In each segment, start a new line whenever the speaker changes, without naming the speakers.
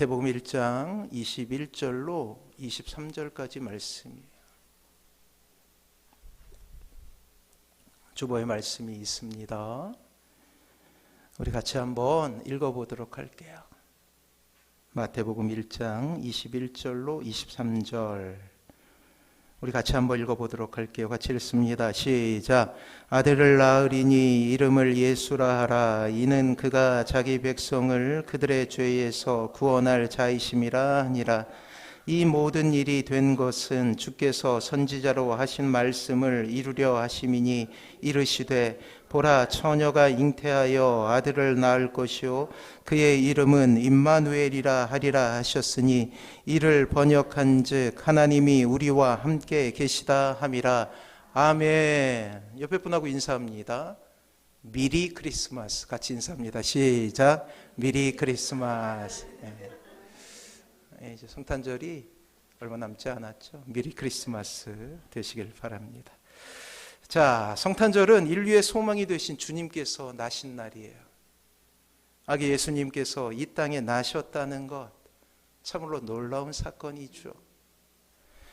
마태복음 1장 21절로 23절까지 말씀이에요. 주보의 말씀이 있습니다. 우리 같이 한번 읽어보도록 할게요. 마태복음 1장 21절로 23절 우리 같이 한번 읽어보도록 할게요. 같이 읽습니다. 시작. 아들을 낳으리니 이름을 예수라 하라. 이는 그가 자기 백성을 그들의 죄에서 구원할 자이심이라 하니라. 이 모든 일이 된 것은 주께서 선지자로 하신 말씀을 이루려 하심이니 이르시되 보라 처녀가 잉태하여 아들을 낳을 것이요 그의 이름은 임마누엘이라 하리라 하셨으니 이를 번역한즉 하나님이 우리와 함께 계시다 함이라. 아멘. 옆에 분하고 인사합니다. 미리 크리스마스 같이 인사합니다. 시작. 미리 크리스마스. 이제 성탄절이 얼마 남지 않았죠. 미리 크리스마스 되시길 바랍니다. 자, 성탄절은 인류의 소망이 되신 주님께서 나신 날이에요. 아기 예수님께서 이 땅에 나셨다는 것 참으로 놀라운 사건이죠.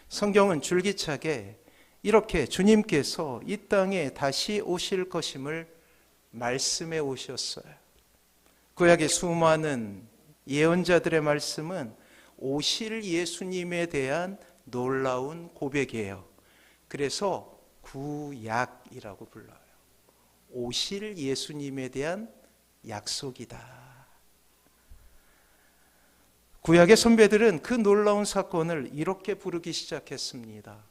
성경은 줄기차게 이렇게 주님께서 이 땅에 다시 오실 것임을 말씀해 오셨어요. 구약의 수많은 예언자들의 말씀은 오실 예수님에 대한 놀라운 고백이에요. 그래서 구약이라고 불러요. 오실 예수님에 대한 약속이다. 구약의 선배들은 그 놀라운 사건을 이렇게 부르기 시작했습니다.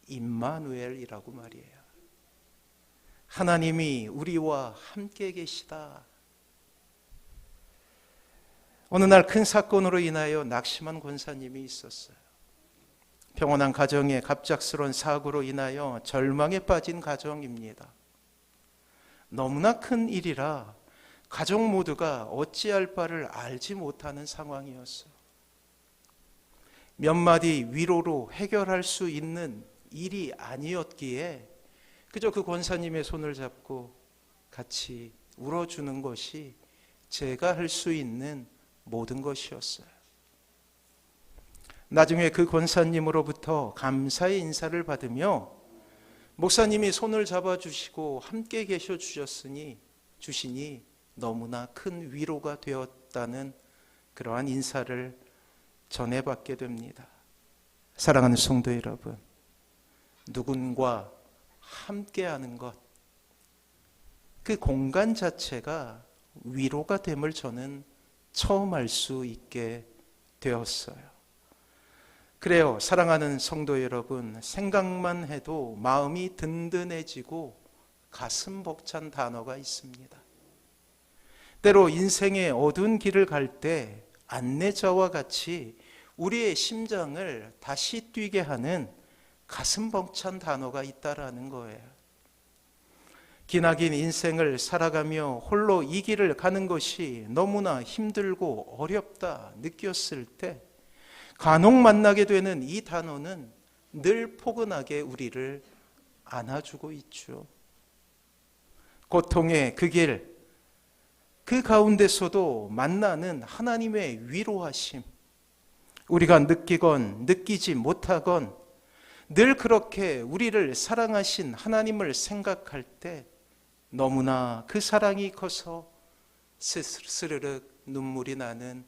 임마누엘이라고 말이에요. 하나님이 우리와 함께 계시다. 어느 날 큰 사건으로 인하여 낙심한 권사님이 있었어요. 평온한 가정의 갑작스러운 사고로 인하여 절망에 빠진 가정입니다. 너무나 큰 일이라 가족 모두가 어찌할 바를 알지 못하는 상황이었어요. 몇 마디 위로로 해결할 수 있는 일이 아니었기에 그저 그 권사님의 손을 잡고 같이 울어주는 것이 제가 할 수 있는 모든 것이었어요. 나중에 그 권사님으로부터 감사의 인사를 받으며 목사님이 손을 잡아주시고 함께 계셔 주시니 너무나 큰 위로가 되었다는 그러한 인사를 전해받게 됩니다. 사랑하는 성도 여러분, 누군가 함께하는 것, 그 공간 자체가 위로가 됨을 저는 처음 알 수 있게 되었어요. 그래요. 사랑하는 성도 여러분, 생각만 해도 마음이 든든해지고 가슴 벅찬 단어가 있습니다. 때로 인생의 어두운 길을 갈 때 안내자와 같이 우리의 심장을 다시 뛰게 하는 가슴 벅찬 단어가 있다라는 거예요. 기나긴 인생을 살아가며 홀로 이 길을 가는 것이 너무나 힘들고 어렵다 느꼈을 때 간혹 만나게 되는 이 단어는 늘 포근하게 우리를 안아주고 있죠. 고통의 그 길, 그 가운데서도 만나는 하나님의 위로하심, 우리가 느끼건 느끼지 못하건 늘 그렇게 우리를 사랑하신 하나님을 생각할 때 너무나 그 사랑이 커서 스르륵 눈물이 나는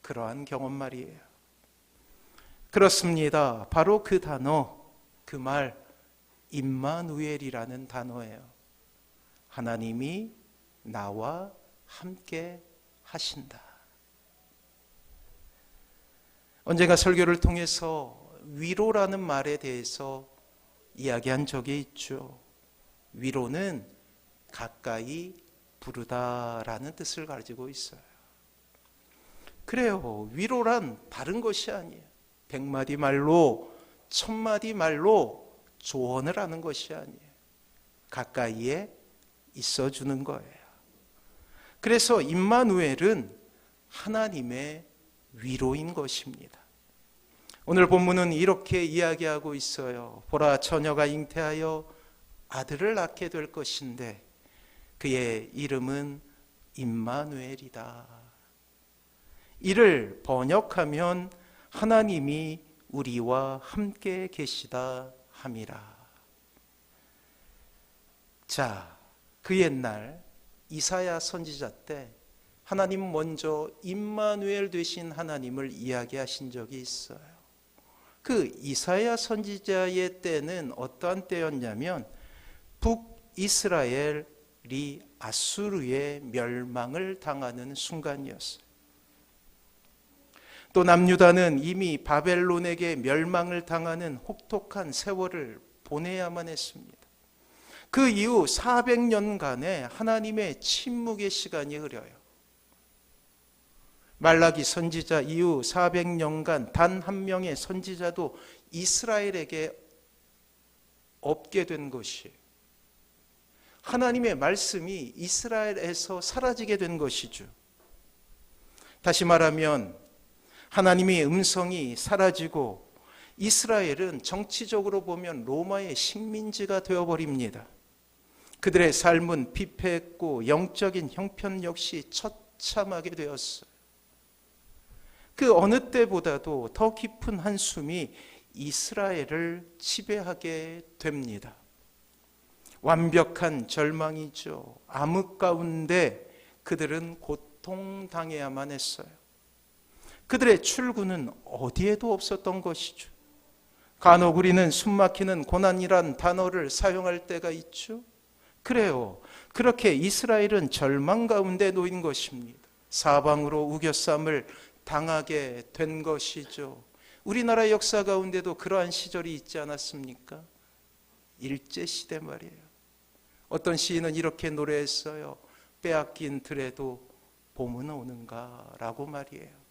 그러한 경험 말이에요. 그렇습니다. 바로 그 단어, 그 말, 임마누엘이라는 단어예요. 하나님이 나와 함께 하신다. 언젠가 설교를 통해서 위로라는 말에 대해서 이야기한 적이 있죠. 위로는 가까이 부르다라는 뜻을 가지고 있어요. 그래요. 위로란 다른 것이 아니에요. 100마디 말로 1000마디 말로 조언을 하는 것이 아니에요. 가까이에 있어주는 거예요. 그래서 임마누엘은 하나님의 위로인 것입니다. 오늘 본문은 이렇게 이야기하고 있어요. 보라 처녀가 잉태하여 아들을 낳게 될 것인데 그의 이름은 임마누엘이다. 이를 번역하면 하나님이 우리와 함께 계시다 함이라. 자, 그 옛날 이사야 선지자 때 하나님 먼저 임마누엘 되신 하나님을 이야기하신 적이 있어요. 그 이사야 선지자의 때는 어떠한 때였냐면 북이스라엘이 아수르의 멸망을 당하는 순간이었어요. 또 남유다는 이미 바벨론에게 멸망을 당하는 혹독한 세월을 보내야만 했습니다. 그 이후 400년간의 하나님의 침묵의 시간이 흐려요. 말라기 선지자 이후 400년간 단 한 명의 선지자도 이스라엘에게 없게 된 것이, 하나님의 말씀이 이스라엘에서 사라지게 된 것이죠. 다시 말하면 하나님의 음성이 사라지고 이스라엘은 정치적으로 보면 로마의 식민지가 되어버립니다. 그들의 삶은 피폐했고 영적인 형편 역시 처참하게 되었어요. 그 어느 때보다도 더 깊은 한숨이 이스라엘을 지배하게 됩니다. 완벽한 절망이죠. 암흑 가운데 그들은 고통당해야만 했어요. 그들의 출구는 어디에도 없었던 것이죠. 간혹 우리는 숨막히는 고난이란 단어를 사용할 때가 있죠. 그래요. 그렇게 이스라엘은 절망 가운데 놓인 것입니다. 사방으로 우겨쌈을 당하게 된 것이죠. 우리나라 역사 가운데도 그러한 시절이 있지 않았습니까? 일제시대 말이에요. 어떤 시인은 이렇게 노래했어요. 빼앗긴 들에도 봄은 오는가 라고 말이에요.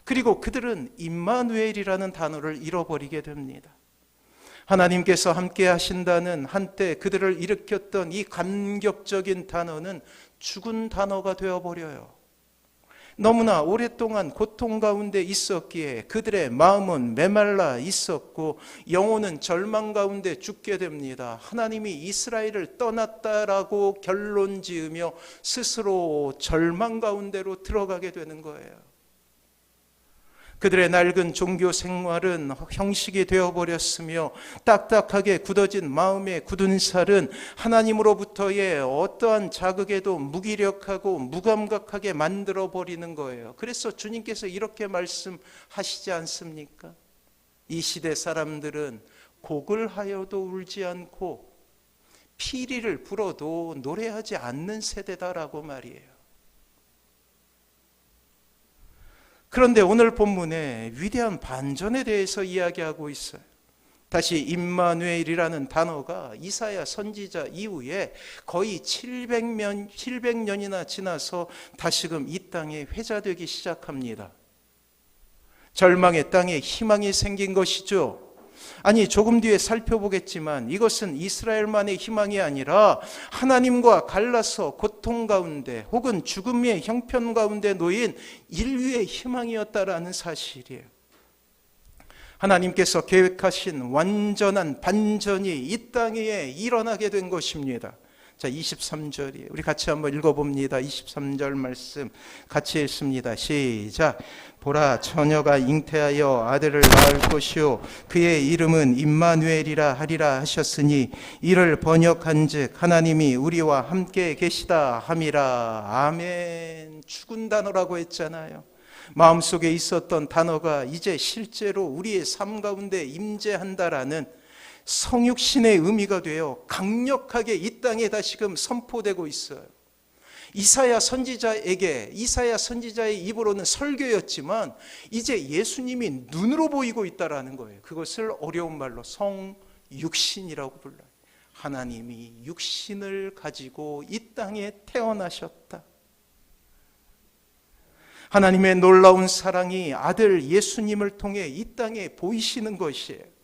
그리고 그들은 임마누엘이라는 단어를 잃어버리게 됩니다. 하나님께서 함께 하신다는 한때 그들을 일으켰던 이 감격적인 단어는 죽은 단어가 되어버려요. 너무나 오랫동안 고통 가운데 있었기에 그들의 마음은 메말라 있었고 영혼은 절망 가운데 죽게 됩니다. 하나님이 이스라엘을 떠났다라고 결론 지으며 스스로 절망 가운데로 들어가게 되는 거예요. 그들의 낡은 종교 생활은 형식이 되어버렸으며 딱딱하게 굳어진 마음의 굳은 살은 하나님으로부터의 어떠한 자극에도 무기력하고 무감각하게 만들어버리는 거예요. 그래서 주님께서 이렇게 말씀하시지 않습니까? 이 시대 사람들은 곡을 하여도 울지 않고 피리를 불어도 노래하지 않는 세대다라고 말이에요. 그런데 오늘 본문에 위대한 반전에 대해서 이야기하고 있어요. 다시 임마누엘이라는 단어가 이사야 선지자 이후에 거의 700년이나 지나서 다시금 이 땅에 회자되기 시작합니다. 절망의 땅에 희망이 생긴 것이죠. 아니, 조금 뒤에 살펴보겠지만 이것은 이스라엘만의 희망이 아니라 하나님과 갈라서 고통 가운데 혹은 죽음의 형편 가운데 놓인 인류의 희망이었다라는 사실이에요. 하나님께서 계획하신 완전한 반전이 이 땅에 일어나게 된 것입니다. 자, 23절이에요. 우리 같이 한번 읽어봅니다. 23절 말씀 같이 읽습니다. 시작. 보라, 처녀가 잉태하여 아들을 낳을 것이요 그의 이름은 임마누엘이라 하리라 하셨으니 이를 번역한즉 하나님이 우리와 함께 계시다 함이라. 아멘. 죽은 단어라고 했잖아요. 마음속에 있었던 단어가 이제 실제로 우리의 삶 가운데 임재한다라는 성육신의 의미가 되어 강력하게 이 땅에 다시금 선포되고 있어요. 이사야 선지자의 입으로는 설교였지만 이제 예수님이 눈으로 보이고 있다라는 거예요. 그것을 어려운 말로 성육신이라고 불러요. 하나님이 육신을 가지고 이 땅에 태어나셨다. 하나님의 놀라운 사랑이 아들 예수님을 통해 이 땅에 보이시는 것이에요.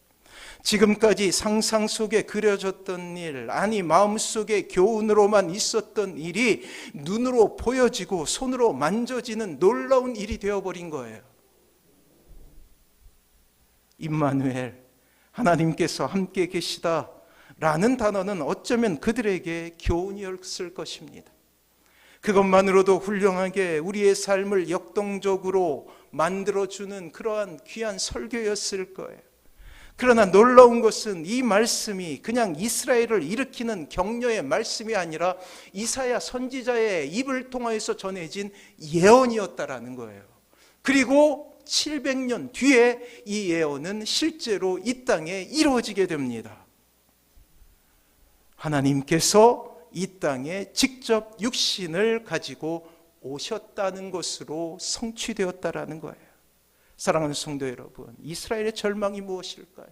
지금까지 상상 속에 그려졌던 일, 아니 마음속에 교훈으로만 있었던 일이 눈으로 보여지고 손으로 만져지는 놀라운 일이 되어버린 거예요. 임마누엘, 하나님께서 함께 계시다라는 단어는 어쩌면 그들에게 교훈이었을 것입니다. 그것만으로도 훌륭하게 우리의 삶을 역동적으로 만들어주는 그러한 귀한 설교였을 거예요. 그러나 놀라운 것은 이 말씀이 그냥 이스라엘을 일으키는 격려의 말씀이 아니라 이사야 선지자의 입을 통하여서 전해진 예언이었다라는 거예요. 그리고 700년 뒤에 이 예언은 실제로 이 땅에 이루어지게 됩니다. 하나님께서 이 땅에 직접 육신을 가지고 오셨다는 것으로 성취되었다라는 거예요. 사랑하는 성도 여러분, 이스라엘의 절망이 무엇일까요?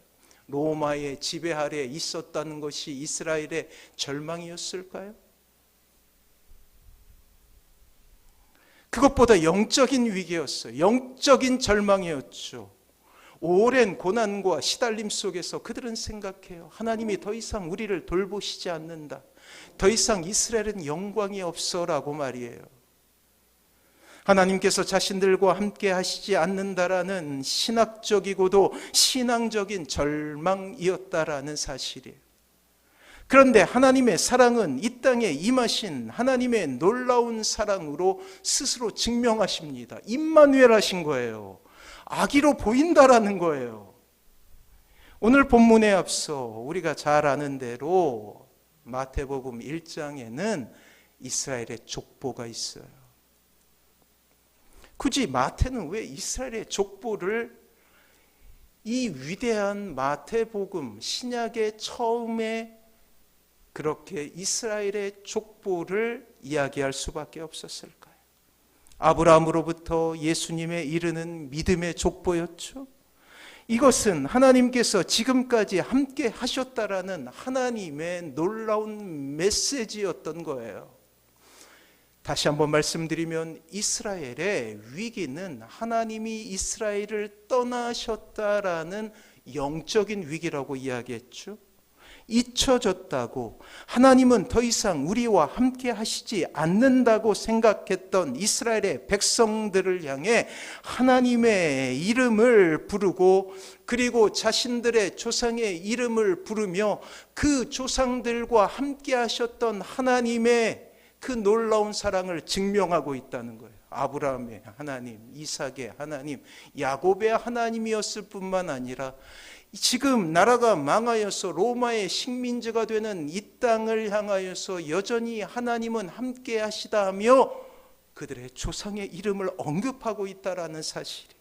로마의 지배 아래 있었다는 것이 이스라엘의 절망이었을까요? 그것보다 영적인 위기였어요. 영적인 절망이었죠. 오랜 고난과 시달림 속에서 그들은 생각해요. 하나님이 더 이상 우리를 돌보시지 않는다. 더 이상 이스라엘은 영광이 없어라고 말이에요. 하나님께서 자신들과 함께 하시지 않는다라는 신학적이고도 신앙적인 절망이었다라는 사실이에요. 그런데 하나님의 사랑은 이 땅에 임하신 하나님의 놀라운 사랑으로 스스로 증명하십니다. 임마누엘 하신 거예요. 아기로 보인다라는 거예요. 오늘 본문에 앞서 우리가 잘 아는 대로 마태복음 1장에는 이스라엘의 족보가 있어요. 굳이 마태는 왜 이스라엘의 족보를 이 위대한 마태복음 신약의 처음에 그렇게 이스라엘의 족보를 이야기할 수밖에 없었을까요? 아브라함으로부터 예수님에 이르는 믿음의 족보였죠. 이것은 하나님께서 지금까지 함께 하셨다라는 하나님의 놀라운 메시지였던 거예요. 다시 한번 말씀드리면 이스라엘의 위기는 하나님이 이스라엘을 떠나셨다라는 영적인 위기라고 이야기했죠. 잊혀졌다고, 하나님은 더 이상 우리와 함께 하시지 않는다고 생각했던 이스라엘의 백성들을 향해 하나님의 이름을 부르고, 그리고 자신들의 조상의 이름을 부르며 그 조상들과 함께 하셨던 하나님의 그 놀라운 사랑을 증명하고 있다는 거예요. 아브라함의 하나님, 이삭의 하나님, 야곱의 하나님이었을 뿐만 아니라 지금 나라가 망하여서 로마의 식민지가 되는 이 땅을 향하여서 여전히 하나님은 함께 하시다 하며 그들의 조상의 이름을 언급하고 있다라는 사실이에요.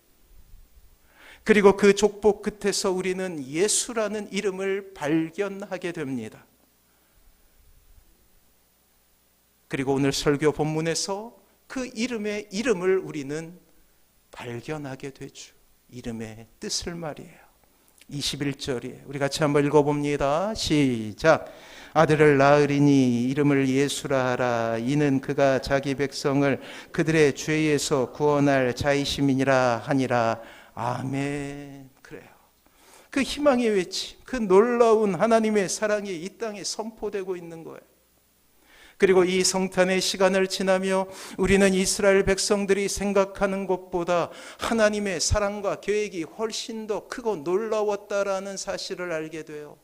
그리고 그 족보 끝에서 우리는 예수라는 이름을 발견하게 됩니다. 그리고 오늘 설교 본문에서 그 이름의 이름을 우리는 발견하게 되죠. 이름의 뜻을 말이에요. 21절이에요. 우리 같이 한번 읽어봅니다. 시작. 아들을 낳으리니 이름을 예수라 하라. 이는 그가 자기 백성을 그들의 죄에서 구원할 자이심이니라 하니라. 아멘. 그래요. 그 희망의 외침, 그 놀라운 하나님의 사랑이 이 땅에 선포되고 있는 거예요. 그리고 이 성탄의 시간을 지나며 우리는 이스라엘 백성들이 생각하는 것보다 하나님의 사랑과 계획이 훨씬 더 크고 놀라웠다라는 사실을 알게 돼요.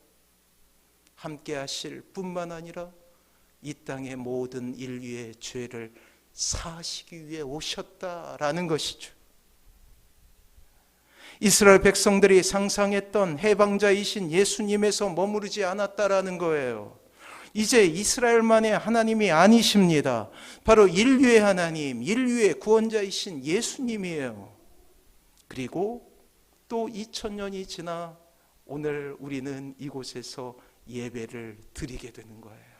함께 하실 뿐만 아니라 이 땅의 모든 인류의 죄를 사하시기 위해 오셨다라는 것이죠. 이스라엘 백성들이 상상했던 해방자이신 예수님에서 머무르지 않았다라는 거예요. 이제 이스라엘만의 하나님이 아니십니다. 바로 인류의 하나님, 인류의 구원자이신 예수님이에요. 그리고 또 2000년이 지나 오늘 우리는 이곳에서 예배를 드리게 되는 거예요.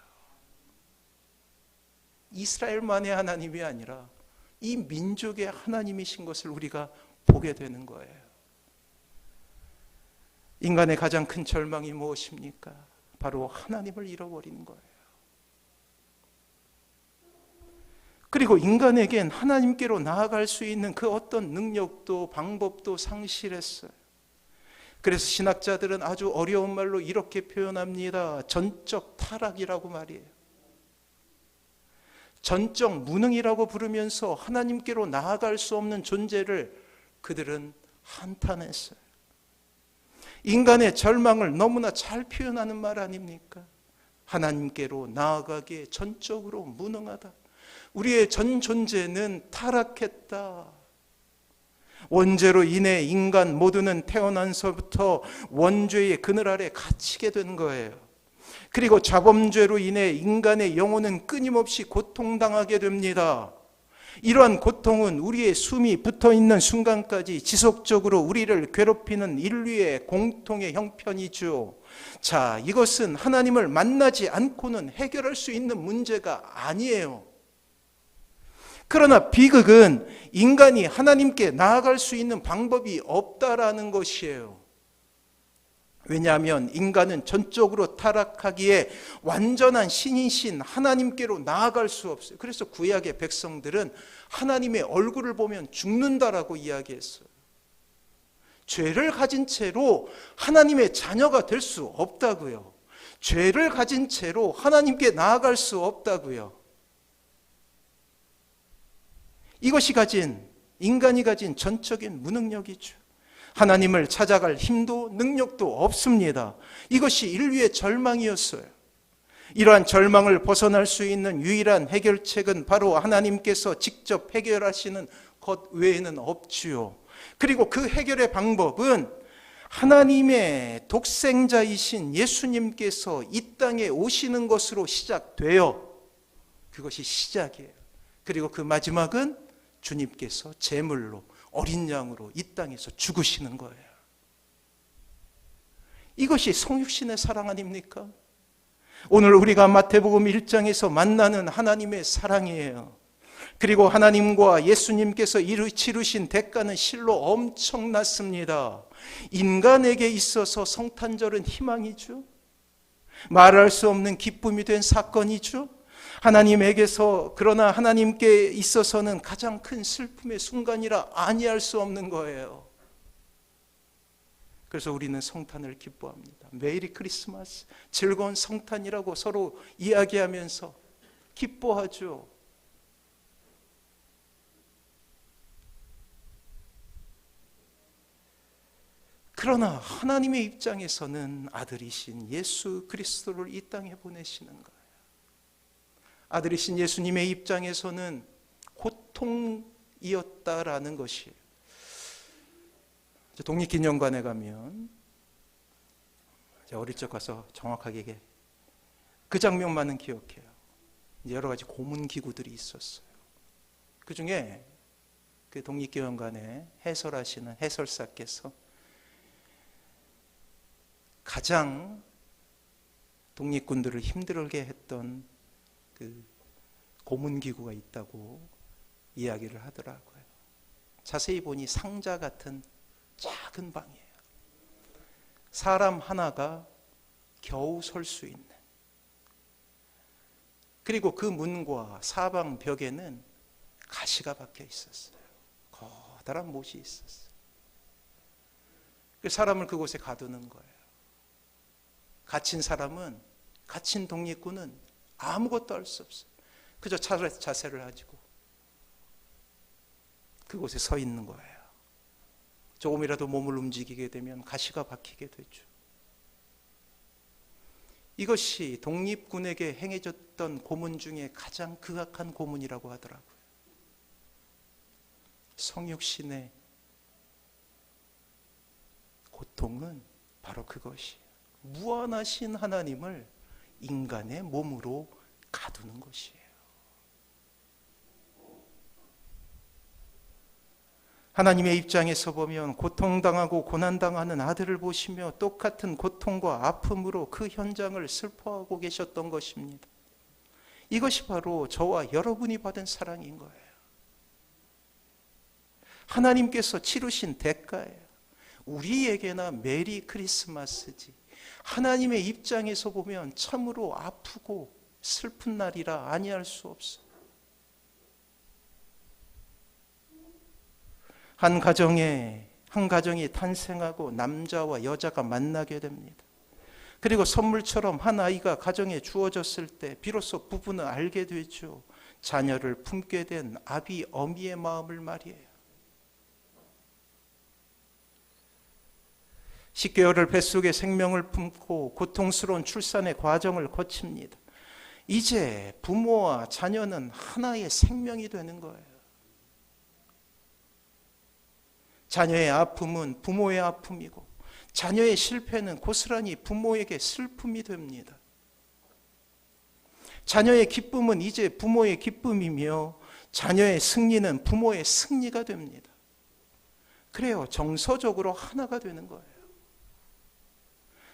이스라엘만의 하나님이 아니라 이 민족의 하나님이신 것을 우리가 보게 되는 거예요. 인간의 가장 큰 절망이 무엇입니까? 바로 하나님을 잃어버리는 거예요. 그리고 인간에겐 하나님께로 나아갈 수 있는 그 어떤 능력도 방법도 상실했어요. 그래서 신학자들은 아주 어려운 말로 이렇게 표현합니다. 전적 타락이라고 말이에요. 전적 무능이라고 부르면서 하나님께로 나아갈 수 없는 존재를 그들은 한탄했어요. 인간의 절망을 너무나 잘 표현하는 말 아닙니까? 하나님께로 나아가기에 전적으로 무능하다. 우리의 전 존재는 타락했다. 원죄로 인해 인간 모두는 태어난서부터 원죄의 그늘 아래 갇히게 된 거예요. 그리고 자범죄로 인해 인간의 영혼은 끊임없이 고통당하게 됩니다. 이러한 고통은 우리의 숨이 붙어있는 순간까지 지속적으로 우리를 괴롭히는 인류의 공통의 형편이죠. 자, 이것은 하나님을 만나지 않고는 해결할 수 있는 문제가 아니에요. 그러나 비극은 인간이 하나님께 나아갈 수 있는 방법이 없다라는 것이에요. 왜냐하면 인간은 전적으로 타락하기에 완전한 신이신 하나님께로 나아갈 수 없어요. 그래서 구약의 백성들은 하나님의 얼굴을 보면 죽는다라고 이야기했어요. 죄를 가진 채로 하나님의 자녀가 될 수 없다고요. 죄를 가진 채로 하나님께 나아갈 수 없다고요. 이것이 인간이 가진 전적인 무능력이죠. 하나님을 찾아갈 힘도 능력도 없습니다. 이것이 인류의 절망이었어요. 이러한 절망을 벗어날 수 있는 유일한 해결책은 바로 하나님께서 직접 해결하시는 것 외에는 없지요. 그리고 그 해결의 방법은 하나님의 독생자이신 예수님께서 이 땅에 오시는 것으로 시작돼요. 그것이 시작이에요. 그리고 그 마지막은 주님께서 제물로 어린 양으로 이 땅에서 죽으시는 거예요. 이것이 성육신의 사랑 아닙니까? 오늘 우리가 마태복음 1장에서 만나는 하나님의 사랑이에요. 그리고 하나님과 예수님께서 치르신 대가는 실로 엄청났습니다. 인간에게 있어서 성탄절은 희망이죠. 말할 수 없는 기쁨이 된 사건이죠. 하나님에게서 그러나 하나님께 있어서는 가장 큰 슬픔의 순간이라 아니할 수 없는 거예요. 그래서 우리는 성탄을 기뻐합니다. 메리 크리스마스, 즐거운 성탄이라고 서로 이야기하면서 기뻐하죠. 그러나 하나님의 입장에서는 아들이신 예수 그리스도를 이 땅에 보내시는 거예요. 아들이신 예수님의 입장에서는 고통이었다라는 것이에요. 독립기념관에 가면 어릴 적 가서 정확하게 그 장면만은 기억해요. 여러 가지 고문 기구들이 있었어요. 그 중에 그 독립기념관에 해설하시는 해설사께서 가장 독립군들을 힘들게 했던 그 고문기구가 있다고 이야기를 하더라고요. 자세히 보니 상자 같은 작은 방이에요. 사람 하나가 겨우 설 수 있는. 그리고 그 문과 사방 벽에는 가시가 박혀 있었어요. 커다란 못이 있었어요. 그 사람을 그곳에 가두는 거예요. 갇힌 독립군은 아무것도 할 수 없어요. 그저 자세를 가지고 그곳에 서 있는 거예요. 조금이라도 몸을 움직이게 되면 가시가 박히게 되죠. 이것이 독립군에게 행해졌던 고문 중에 가장 극악한 고문이라고 하더라고요. 성육신의 고통은 바로 그것이에요. 무한하신 하나님을 인간의 몸으로 가두는 것이에요. 하나님의 입장에서 보면 고통당하고 고난당하는 아들을 보시며 똑같은 고통과 아픔으로 그 현장을 슬퍼하고 계셨던 것입니다. 이것이 바로 저와 여러분이 받은 사랑인 거예요. 하나님께서 치르신 대가예요. 우리에게나 메리 크리스마스지. 하나님의 입장에서 보면 참으로 아프고 슬픈 날이라 아니할 수 없어요. 한 가정이 탄생하고 남자와 여자가 만나게 됩니다. 그리고 선물처럼 한 아이가 가정에 주어졌을 때 비로소 부부는 알게 되죠. 자녀를 품게 된 아비 어미의 마음을 말이에요. 10개월을 뱃속에 생명을 품고 고통스러운 출산의 과정을 거칩니다. 이제 부모와 자녀는 하나의 생명이 되는 거예요. 자녀의 아픔은 부모의 아픔이고 자녀의 실패는 고스란히 부모에게 슬픔이 됩니다. 자녀의 기쁨은 이제 부모의 기쁨이며 자녀의 승리는 부모의 승리가 됩니다. 그래요. 정서적으로 하나가 되는 거예요.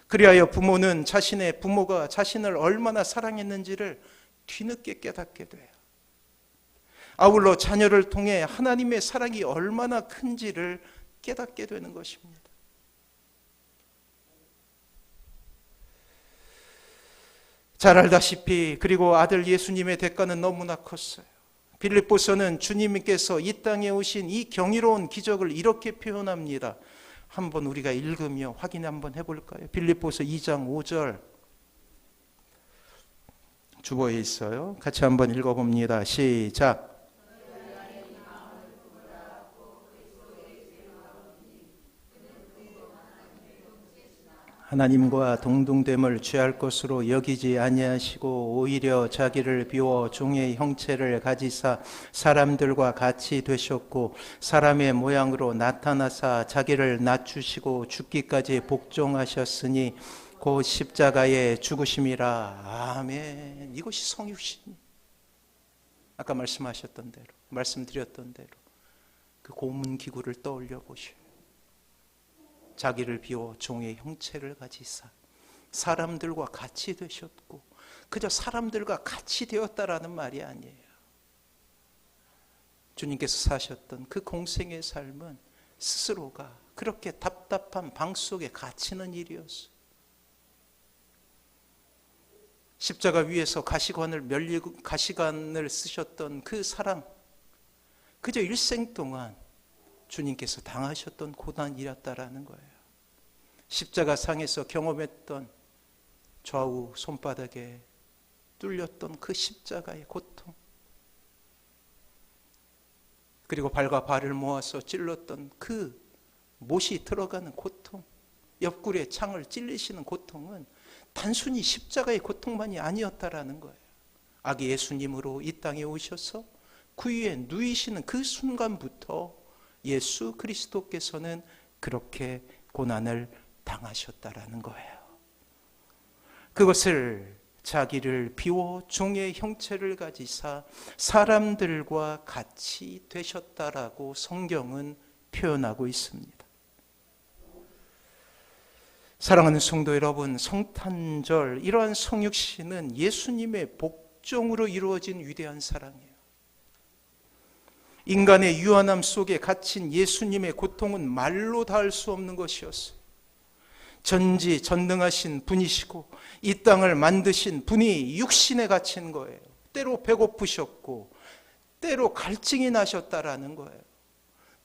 그리하여 부모는 자신의 부모가 자신을 얼마나 사랑했는지를 뒤늦게 깨닫게 돼요. 아울러 자녀를 통해 하나님의 사랑이 얼마나 큰지를 깨닫게 되는 것입니다. 잘 알다시피 그리고 아들 예수님의 대가는 너무나 컸어요. 빌립보서는 주님께서 이 땅에 오신 이 경이로운 기적을 이렇게 표현합니다. 한번 우리가 읽으며 확인 한번 해볼까요? 빌립보서 2장 5절 주보에 있어요. 같이 한번 읽어봅니다. 시작. 하나님과 동등됨을 취할 것으로 여기지 아니하시고 오히려 자기를 비워 종의 형체를 가지사 사람들과 같이 되셨고 사람의 모양으로 나타나사 자기를 낮추시고 죽기까지 복종하셨으니 곧 십자가의 죽으심이라. 아멘. 이것이 성육신. 아까 말씀하셨던 대로, 말씀드렸던 대로 그 고문 기구를 떠올려 보시오. 자기를 비워 종의 형체를 가지사 사람들과 같이 되셨고, 그저 사람들과 같이 되었다라는 말이 아니에요. 주님께서 사셨던 그 공생의 삶은 스스로가 그렇게 답답한 방 속에 갇히는 일이었어요. 십자가 위에서 가시관을 쓰셨던 그 사랑, 그저 일생 동안 주님께서 당하셨던 고난이었다라는 거예요. 십자가 상에서 경험했던 좌우 손바닥에 뚫렸던 그 십자가의 고통, 그리고 발과 발을 모아서 찔렀던 그 못이 들어가는 고통, 옆구리에 창을 찔리시는 고통은 단순히 십자가의 고통만이 아니었다라는 거예요. 아기 예수님으로 이 땅에 오셔서 구유에 누이시는 그 순간부터 예수 그리스도께서는 그렇게 고난을 당하셨다라는 거예요. 그것을 자기를 비워 종의 형체를 가지사 사람들과 같이 되셨다라고 성경은 표현하고 있습니다. 사랑하는 성도 여러분, 성탄절, 이러한 성육신은 예수님의 복종으로 이루어진 위대한 사랑이에요. 인간의 유한함 속에 갇힌 예수님의 고통은 말로 다 할 수 없는 것이었어요. 전지전능하신 분이시고 이 땅을 만드신 분이 육신에 갇힌 거예요. 때로 배고프셨고 때로 갈증이 나셨다라는 거예요.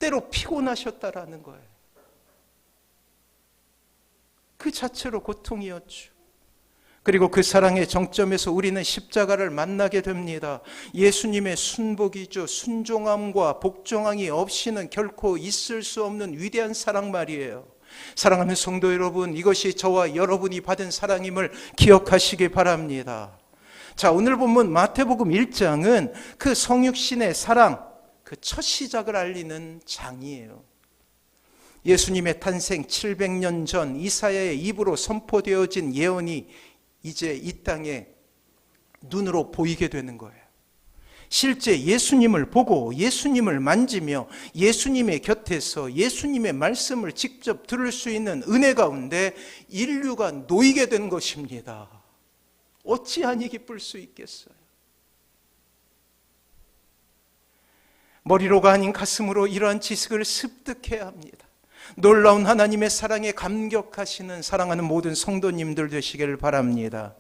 때로 피곤하셨다라는 거예요. 그 자체로 고통이었죠. 그리고 그 사랑의 정점에서 우리는 십자가를 만나게 됩니다. 예수님의 순복이죠. 순종함과 복종함이 없이는 결코 있을 수 없는 위대한 사랑 말이에요. 사랑하는 성도 여러분, 이것이 저와 여러분이 받은 사랑임을 기억하시기 바랍니다. 자, 오늘 본문 마태복음 1장은 그 성육신의 사랑, 그 첫 시작을 알리는 장이에요. 예수님의 탄생 700년 전 이사야의 입으로 선포되어진 예언이 이제 이 땅에 눈으로 보이게 되는 거예요. 실제 예수님을 보고 예수님을 만지며 예수님의 곁에서 예수님의 말씀을 직접 들을 수 있는 은혜 가운데 인류가 놓이게 된 것입니다. 어찌하니 기쁠 수 있겠어요? 머리로가 아닌 가슴으로 이러한 지식을 습득해야 합니다. 놀라운 하나님의 사랑에 감격하시는 사랑하는 모든 성도님들 되시기를 바랍니다.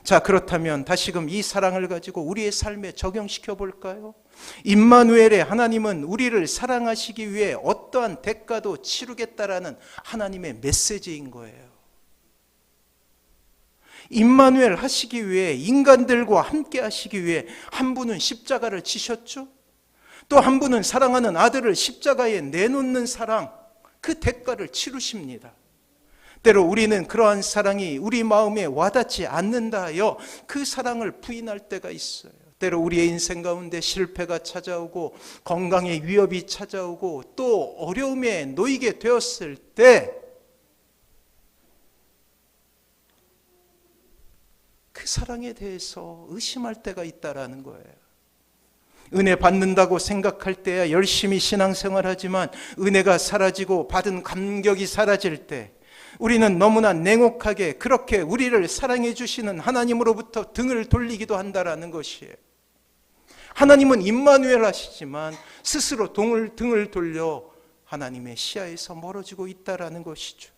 자, 그렇다면 다시금 이 사랑을 가지고 우리의 삶에 적용시켜 볼까요? 임마누엘의 하나님은 우리를 사랑하시기 위해 어떠한 대가도 치르겠다라는 하나님의 메시지인 거예요. 임마누엘 하시기 위해, 인간들과 함께 하시기 위해 한 분은 십자가를 지셨죠. 또 한 분은 사랑하는 아들을 십자가에 내놓는 사랑, 그 대가를 치르십니다. 때로 우리는 그러한 사랑이 우리 마음에 와닿지 않는다 하여 그 사랑을 부인할 때가 있어요. 때로 우리의 인생 가운데 실패가 찾아오고 건강의 위협이 찾아오고 또 어려움에 놓이게 되었을 때 그 사랑에 대해서 의심할 때가 있다라는 거예요. 은혜 받는다고 생각할 때야 열심히 신앙생활하지만 은혜가 사라지고 받은 감격이 사라질 때 우리는 너무나 냉혹하게 그렇게 우리를 사랑해 주시는 하나님으로부터 등을 돌리기도 한다라는 것이에요. 하나님은 임마누엘 하시지만 스스로 등을 돌려 하나님의 시야에서 멀어지고 있다라는 것이죠.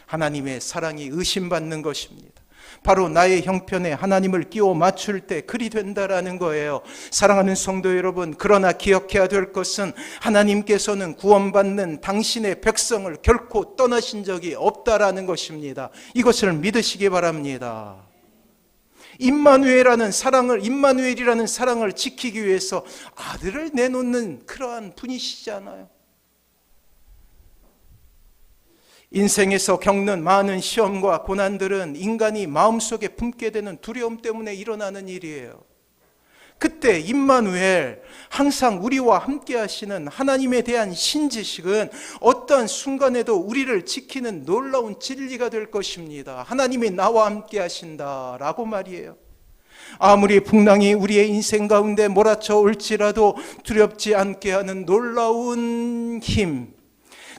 하나님의 사랑이 의심받는 것입니다. 바로 나의 형편에 하나님을 끼워 맞출 때 그리 된다라는 거예요. 사랑하는 성도 여러분, 그러나 기억해야 될 것은 하나님께서는 구원받는 당신의 백성을 결코 떠나신 적이 없다라는 것입니다. 이것을 믿으시기 바랍니다. 임마누엘이라는 사랑을 지키기 위해서 아들을 내놓는 그러한 분이시잖아요. 인생에서 겪는 많은 시험과 고난들은 인간이 마음속에 품게 되는 두려움 때문에 일어나는 일이에요. 그때 임마누엘, 항상 우리와 함께 하시는 하나님에 대한 신지식은 어떠한 순간에도 우리를 지키는 놀라운 진리가 될 것입니다. 하나님이 나와 함께 하신다라고 말이에요. 아무리 풍랑이 우리의 인생 가운데 몰아쳐 올지라도 두렵지 않게 하는 놀라운 힘,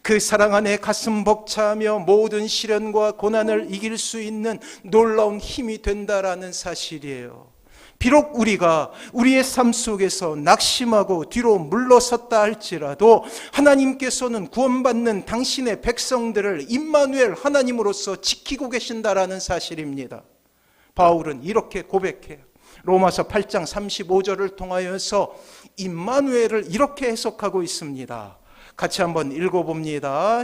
그 사랑 안에 가슴 벅차하며 모든 시련과 고난을 이길 수 있는 놀라운 힘이 된다라는 사실이에요. 비록 우리가 우리의 삶 속에서 낙심하고 뒤로 물러섰다 할지라도 하나님께서는 구원받는 당신의 백성들을 임마누엘 하나님으로서 지키고 계신다라는 사실입니다. 바울은 이렇게 고백해요. 로마서 8장 35절을 통하여서 임마누엘을 이렇게 해석하고 있습니다. 같이 한번 읽어봅니다.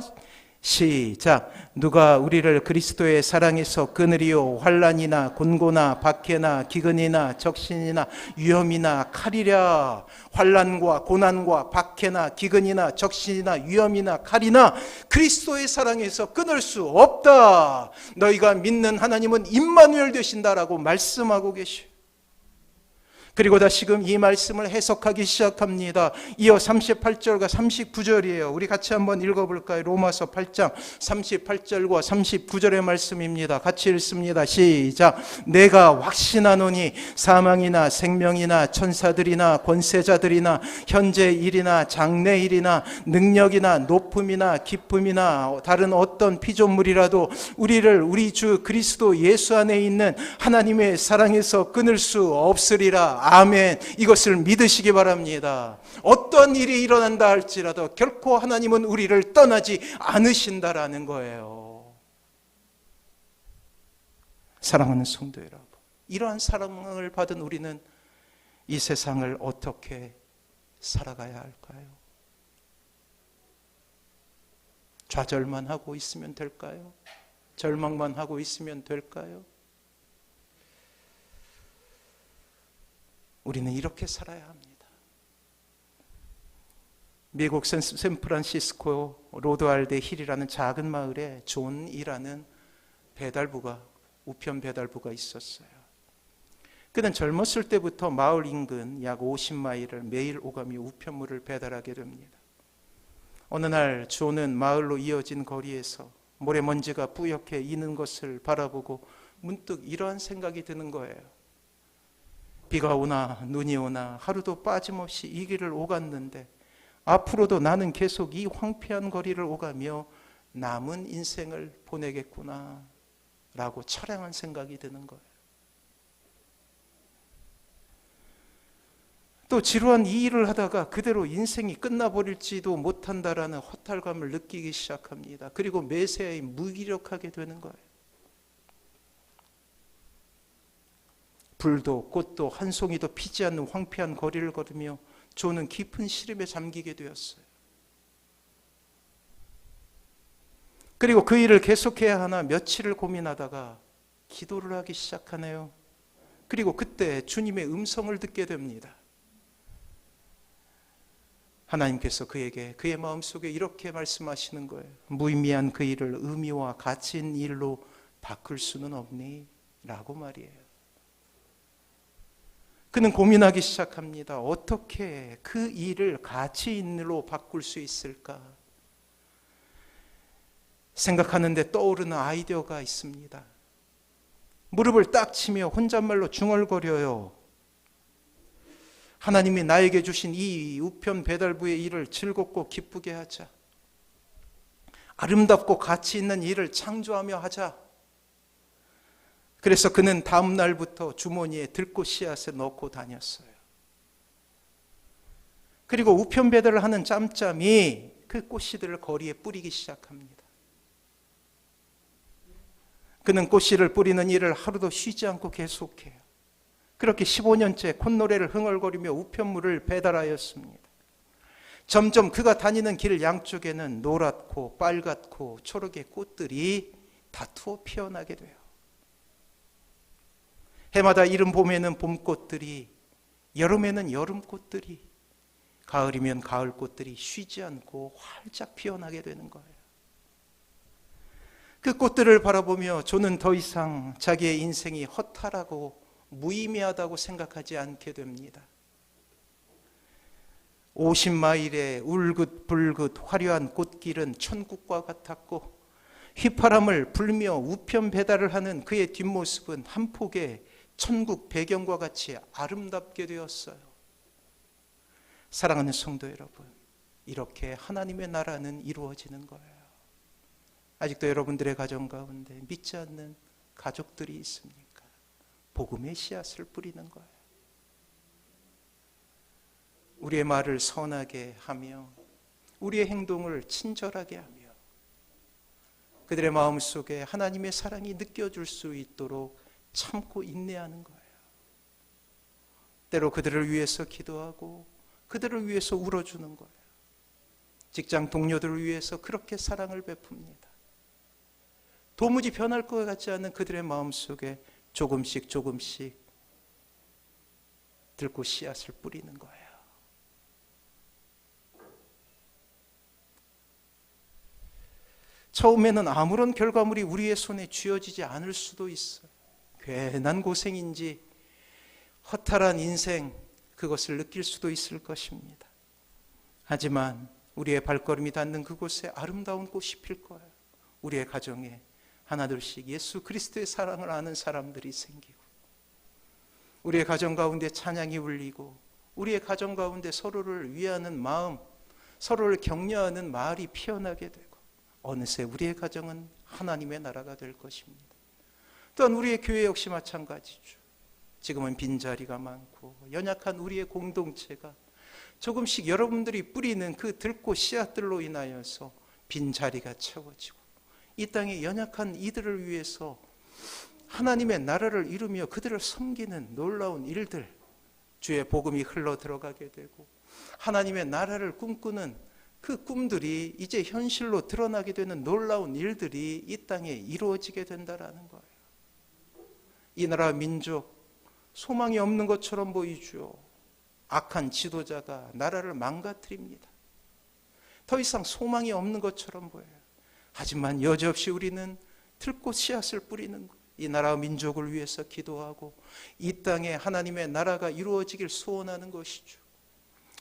시작. 누가 우리를 그리스도의 사랑에서 끊으리요 환난이나 곤고나 박해나 기근이나 적신이나 위험이나 칼이랴. 환난과 고난과 박해나 기근이나 적신이나 위험이나 칼이나 그리스도의 사랑에서 끊을 수 없다. 너희가 믿는 하나님은 임마누엘 되신다라고 말씀하고 계시오. 그리고 다시금 이 말씀을 해석하기 시작합니다. 이어 38절과 39절이에요. 우리 같이 한번 읽어볼까요? 로마서 8장 38절과 39절의 말씀입니다. 같이 읽습니다. 시작. 내가 확신하노니 사망이나 생명이나 천사들이나 권세자들이나 현재 일이나 장래 일이나 능력이나 높음이나 기쁨이나 다른 어떤 피조물이라도 우리를 우리 주 그리스도 예수 안에 있는 하나님의 사랑에서 끊을 수 없으리라. 아멘. 이것을 믿으시기 바랍니다. 어떤 일이 일어난다 할지라도 결코 하나님은 우리를 떠나지 않으신다라는 거예요. 사랑하는 성도 여러분, 이러한 사랑을 받은 우리는 이 세상을 어떻게 살아가야 할까요? 좌절만 하고 있으면 될까요? 절망만 하고 있으면 될까요? 우리는 이렇게 살아야 합니다. 미국 샌프란시스코 로드알데 힐이라는 작은 마을에 존이라는 우편 배달부가 있었어요. 그는 젊었을 때부터 마을 인근 약 50마일을 매일 오가며 우편물을 배달하게 됩니다. 어느 날 존은 마을로 이어진 거리에서 모래먼지가 뿌옇게 이는 것을 바라보고 문득 이러한 생각이 드는 거예요. 비가 오나 눈이 오나 하루도 빠짐없이 이 길을 오갔는데 앞으로도 나는 계속 이 황폐한 거리를 오가며 남은 인생을 보내겠구나 라고 처량한 생각이 드는 거예요. 또 지루한 이 일을 하다가 그대로 인생이 끝나버릴지도 못한다라는 허탈감을 느끼기 시작합니다. 그리고 매사에 무기력하게 되는 거예요. 불도 꽃도 한 송이도 피지 않는 황폐한 거리를 걸으며 존은 깊은 시름에 잠기게 되었어요. 그리고 그 일을 계속해야 하나 며칠을 고민하다가 기도를 하기 시작하네요. 그리고 그때 주님의 음성을 듣게 됩니다. 하나님께서 그에게 그의 마음속에 이렇게 말씀하시는 거예요. 무의미한 그 일을 의미와 가치 있는 일로 바꿀 수는 없니? 라고 말이에요. 그는 고민하기 시작합니다. 어떻게 그 일을 가치 있는 일로 바꿀 수 있을까? 생각하는데 떠오르는 아이디어가 있습니다. 무릎을 딱 치며 혼잣말로 중얼거려요. 하나님이 나에게 주신 이 우편 배달부의 일을 즐겁고 기쁘게 하자. 아름답고 가치 있는 일을 창조하며 하자. 그래서 그는 다음 날부터 주머니에 들꽃 씨앗을 넣고 다녔어요. 그리고 우편 배달을 하는 짬짬이 그 꽃씨들을 거리에 뿌리기 시작합니다. 그는 꽃씨를 뿌리는 일을 하루도 쉬지 않고 계속해요. 그렇게 15년째 콧노래를 흥얼거리며 우편물을 배달하였습니다. 점점 그가 다니는 길 양쪽에는 노랗고 빨갛고 초록의 꽃들이 다투어 피어나게 돼요. 해마다 이른 봄에는 봄꽃들이, 여름에는 여름꽃들이, 가을이면 가을꽃들이 쉬지 않고 활짝 피어나게 되는 거예요. 그 꽃들을 바라보며 저는 더 이상 자기의 인생이 허탈하고 무의미하다고 생각하지 않게 됩니다. 50마일의 울긋불긋 화려한 꽃길은 천국과 같았고 휘파람을 불며 우편 배달을 하는 그의 뒷모습은 한 폭의 천국 배경과 같이 아름답게 되었어요. 사랑하는 성도 여러분, 이렇게 하나님의 나라는 이루어지는 거예요. 아직도 여러분들의 가정 가운데 믿지 않는 가족들이 있습니까? 복음의 씨앗을 뿌리는 거예요. 우리의 말을 선하게 하며 우리의 행동을 친절하게 하며 그들의 마음속에 하나님의 사랑이 느껴질 수 있도록 참고 인내하는 거예요. 때로 그들을 위해서 기도하고 그들을 위해서 울어주는 거예요. 직장 동료들을 위해서 그렇게 사랑을 베풉니다. 도무지 변할 것 같지 않은 그들의 마음속에 조금씩 조금씩 들고 씨앗을 뿌리는 거예요. 처음에는 아무런 결과물이 우리의 손에 쥐어지지 않을 수도 있어요. 괜한 고생인지 허탈한 인생, 그것을 느낄 수도 있을 것입니다. 하지만 우리의 발걸음이 닿는 그곳에 아름다운 꽃이 필 거예요. 우리의 가정에 하나둘씩 예수 그리스도의 사랑을 아는 사람들이 생기고 우리의 가정 가운데 찬양이 울리고 우리의 가정 가운데 서로를 위하는 마음, 서로를 격려하는 말이 피어나게 되고 어느새 우리의 가정은 하나님의 나라가 될 것입니다. 또한 우리의 교회 역시 마찬가지죠. 지금은 빈자리가 많고 연약한 우리의 공동체가 조금씩 여러분들이 뿌리는 그 들꽃 씨앗들로 인하여서 빈자리가 채워지고 이 땅의 연약한 이들을 위해서 하나님의 나라를 이루며 그들을 섬기는 놀라운 일들, 주의 복음이 흘러 들어가게 되고 하나님의 나라를 꿈꾸는 그 꿈들이 이제 현실로 드러나게 되는 놀라운 일들이 이 땅에 이루어지게 된다라는 거예요. 이 나라 민족 소망이 없는 것처럼 보이죠. 악한 지도자가 나라를 망가뜨립니다. 더 이상 소망이 없는 것처럼 보여요. 하지만 여지없이 우리는 들꽃 씨앗을 뿌리는 거예요. 이 나라 민족을 위해서 기도하고 이 땅에 하나님의 나라가 이루어지길 소원하는 것이죠.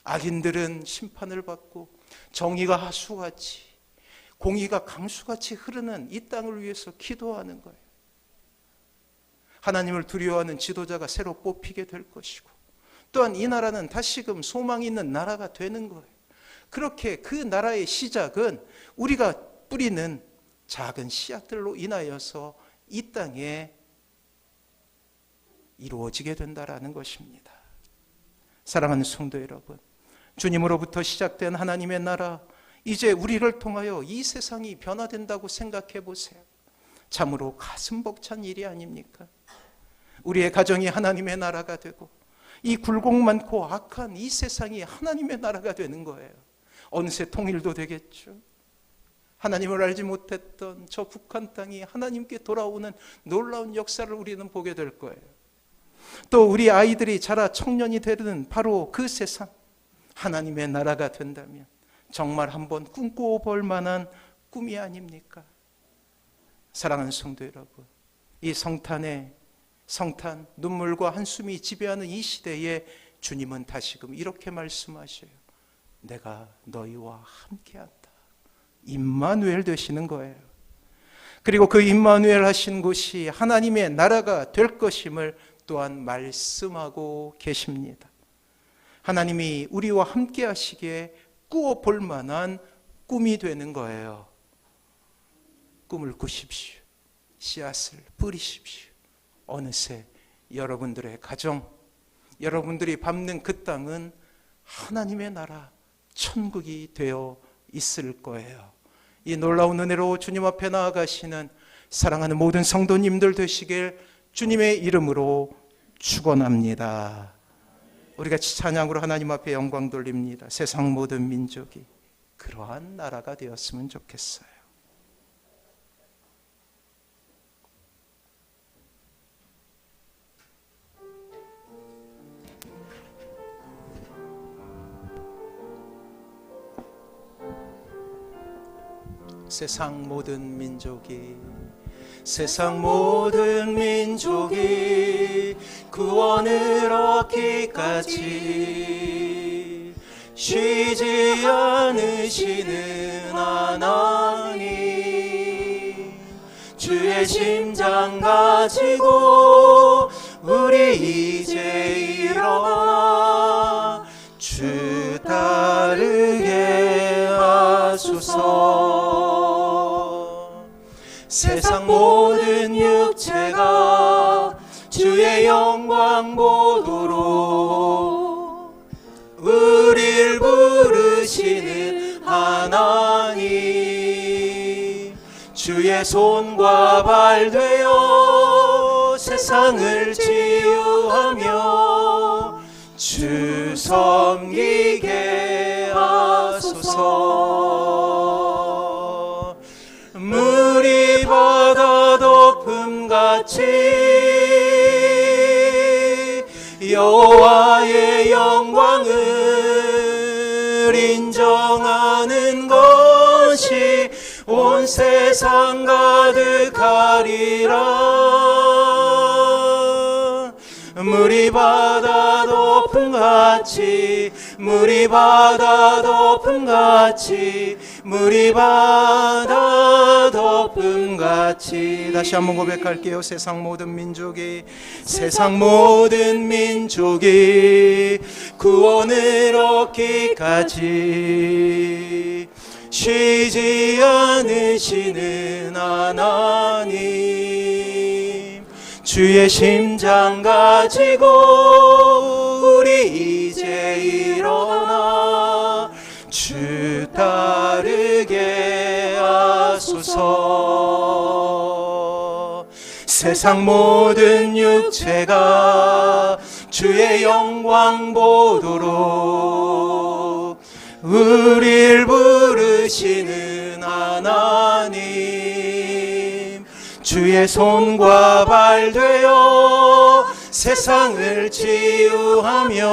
악인들은 심판을 받고 정의가 하수같이 공의가 강수같이 흐르는 이 땅을 위해서 기도하는 거예요. 하나님을 두려워하는 지도자가 새로 뽑히게 될 것이고 또한 이 나라는 다시금 소망이 있는 나라가 되는 거예요. 그렇게 그 나라의 시작은 우리가 뿌리는 작은 씨앗들로 인하여서 이 땅에 이루어지게 된다라는 것입니다. 사랑하는 성도 여러분, 주님으로부터 시작된 하나님의 나라, 이제 우리를 통하여 이 세상이 변화된다고 생각해 보세요. 참으로 가슴 벅찬 일이 아닙니까? 우리의 가정이 하나님의 나라가 되고 이 굴곡 많고 악한 이 세상이 하나님의 나라가 되는 거예요. 어느새 통일도 되겠죠. 하나님을 알지 못했던 저 북한 땅이 하나님께 돌아오는 놀라운 역사를 우리는 보게 될 거예요. 또 우리 아이들이 자라 청년이 되는 바로 그 세상, 하나님의 나라가 된다면 정말 한번 꿈꿔볼 만한 꿈이 아닙니까? 사랑하는 성도 여러분, 이 성탄 눈물과 한숨이 지배하는 이 시대에 주님은 다시금 이렇게 말씀하셔요. 내가 너희와 함께한다. 임마누엘 되시는 거예요. 그리고 그 임마누엘 하신 곳이 하나님의 나라가 될 것임을 또한 말씀하고 계십니다. 하나님이 우리와 함께 하시기에 꾸어볼 만한 꿈이 되는 거예요. 꿈을 꾸십시오. 씨앗을 뿌리십시오. 어느새 여러분들의 가정, 여러분들이 밟는 그 땅은 하나님의 나라, 천국이 되어 있을 거예요. 이 놀라운 은혜로 주님 앞에 나아가시는 사랑하는 모든 성도님들 되시길 주님의 이름으로 축원합니다. 우리 같이 찬양으로 하나님 앞에 영광 돌립니다. 세상 모든 민족이 그러한 나라가 되었으면 좋겠어요. 세상 모든 민족이 구원을 얻기까지 쉬지 않으시는 하나님, 주의 심장 가지고 우리 이제 일어나 주 따르게 하소서. 세상 모든 육체가 주의 영광 보도록 우릴 부르시는 하나님, 주의 손과 발 되어 세상을 치유하며 주 섬기게 하소서. 물이 바다 덮음같이 여호와의 영광을 인정하는 것이 온 세상 가득하리라. 물이 바다 덮음같이, 물이 바다 덮음같이, 물이 바다 덮음같이. 다시 한번 고백할게요. 세상 모든 민족이 구원을 얻기까지 쉬지 않으시는 하나님, 주의 심장 가지고 우리 이제 일어나 주 따르게 하소서. 세상 모든 육체가 주의 영광 보도록 우릴 부르시는 하나님, 주의 손과 발 되어 세상을 치유하며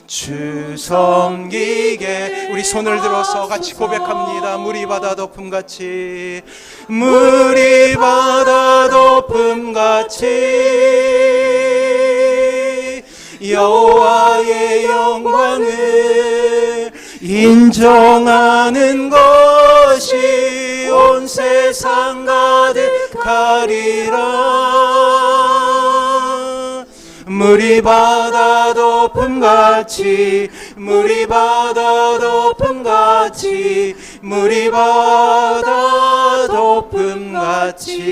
주 섬기게. 우리 손을 들어서 같이 고백합니다. 물이 바다 덮음같이, 물이 바다 덮음같이 여호와의 영광을 인정하는 것이 온 세상 가득하리라. 물이 바다 덮음같이, 물이 바다 덮음같이, 물이 바다 덮음같이.